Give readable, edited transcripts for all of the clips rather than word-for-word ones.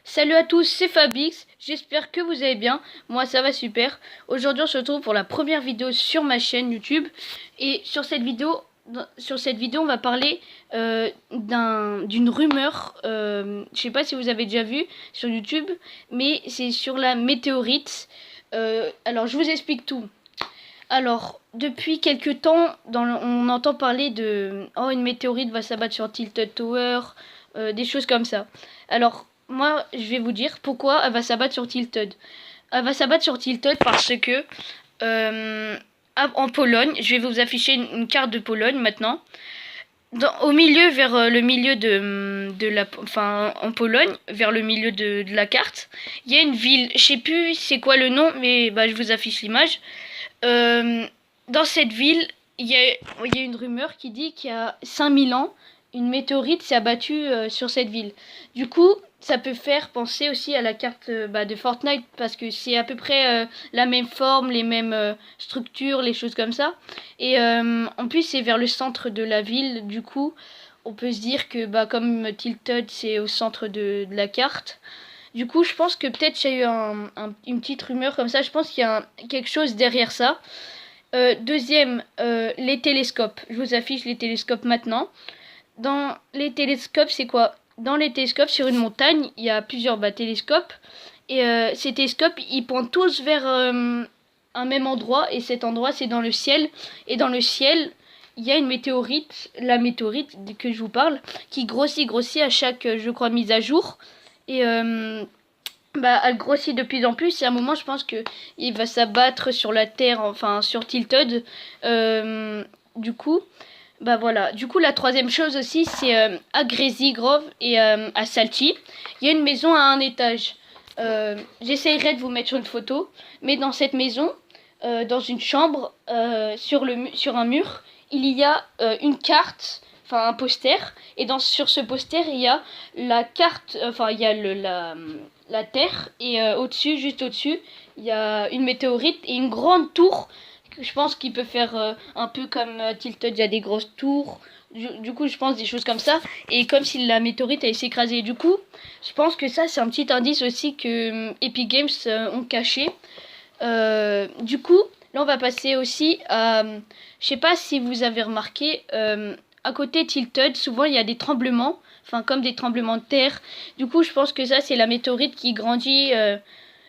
Salut à tous, c'est Fabix, j'espère que vous allez bien, moi ça va super. Aujourd'hui on se retrouve pour la première vidéo sur ma chaîne YouTube. Et sur cette vidéo on va parler d'une rumeur, je sais pas si vous avez déjà vu sur YouTube, mais c'est sur la météorite. Alors je vous explique tout. Alors, depuis quelques temps, on entend parler de « Oh, une météorite va s'abattre sur Tilted Tower », des choses comme ça. Alors, moi, je vais vous dire pourquoi elle va s'abattre sur Tilted. Elle va s'abattre sur Tilted parce que, euh, en Pologne, je vais vous afficher une carte de Pologne maintenant. Au milieu, vers le milieu de la... Enfin, en Pologne, vers le milieu de la carte, il y a une ville. Je sais plus c'est quoi le nom, mais bah, je vous affiche l'image. Euh, Dans cette ville, il y a une rumeur qui dit qu'il y a 5000 ans, une météorite s'est abattue sur cette ville. Du coup, ça peut faire penser aussi à la carte de Fortnite, parce que c'est à peu près la même forme, les mêmes structures, les choses comme ça. Et en plus, c'est vers le centre de la ville. Du coup, on peut se dire que comme Tilted, c'est au centre de la carte. Du coup, je pense que peut-être il y a eu une petite rumeur comme ça. Je pense qu'il y a quelque chose derrière ça. Deuxième, les télescopes. Je vous affiche les télescopes maintenant. Dans les télescopes, c'est quoi? Dans les télescopes, sur une montagne, il y a plusieurs télescopes. Et ces télescopes, ils pointent tous vers un même endroit. Et cet endroit, c'est dans le ciel. Et dans le ciel, il y a une météorite, la météorite que je vous parle, qui grossit à chaque, je crois, mise à jour. Et elle grossit de plus en plus. Et à un moment, je pense que il va s'abattre sur la Terre, enfin sur Tilted. Du coup, voilà. Du coup, la troisième chose aussi, c'est à Grazy Grove et à Salty. Il y a une maison à un étage. J'essayerai de vous mettre une photo. Mais dans cette maison, dans une chambre, sur un mur, il y a une carte, enfin un poster, et sur ce poster il y a la carte, enfin il y a la Terre, et au-dessus, juste au-dessus, il y a une météorite et une grande tour. Je pense qu'il peut faire un peu comme Tilted, il y a des grosses tours. Du coup, je pense des choses comme ça. Et comme si la météorite allait s'écraser. Du coup, je pense que ça, c'est un petit indice aussi que Epic Games ont caché. Du coup, là, on va passer aussi à... Je sais pas si vous avez remarqué, à côté Tilted, souvent, il y a des tremblements. Enfin, comme des tremblements de terre. Du coup, je pense que ça, c'est la météorite qui grandit.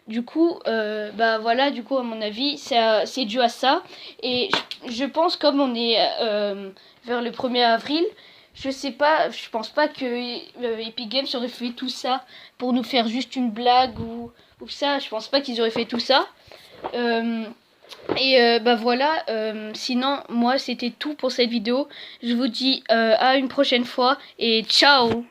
Du coup, voilà, du coup, à mon avis, c'est dû à ça. Et je pense, comme on est vers le 1er avril, je pense pas que Epic Games aurait fait tout ça pour nous faire juste une blague ou ça. Je pense pas qu'ils auraient fait tout ça. Voilà, sinon, moi, c'était tout pour cette vidéo. Je vous dis à une prochaine fois et ciao!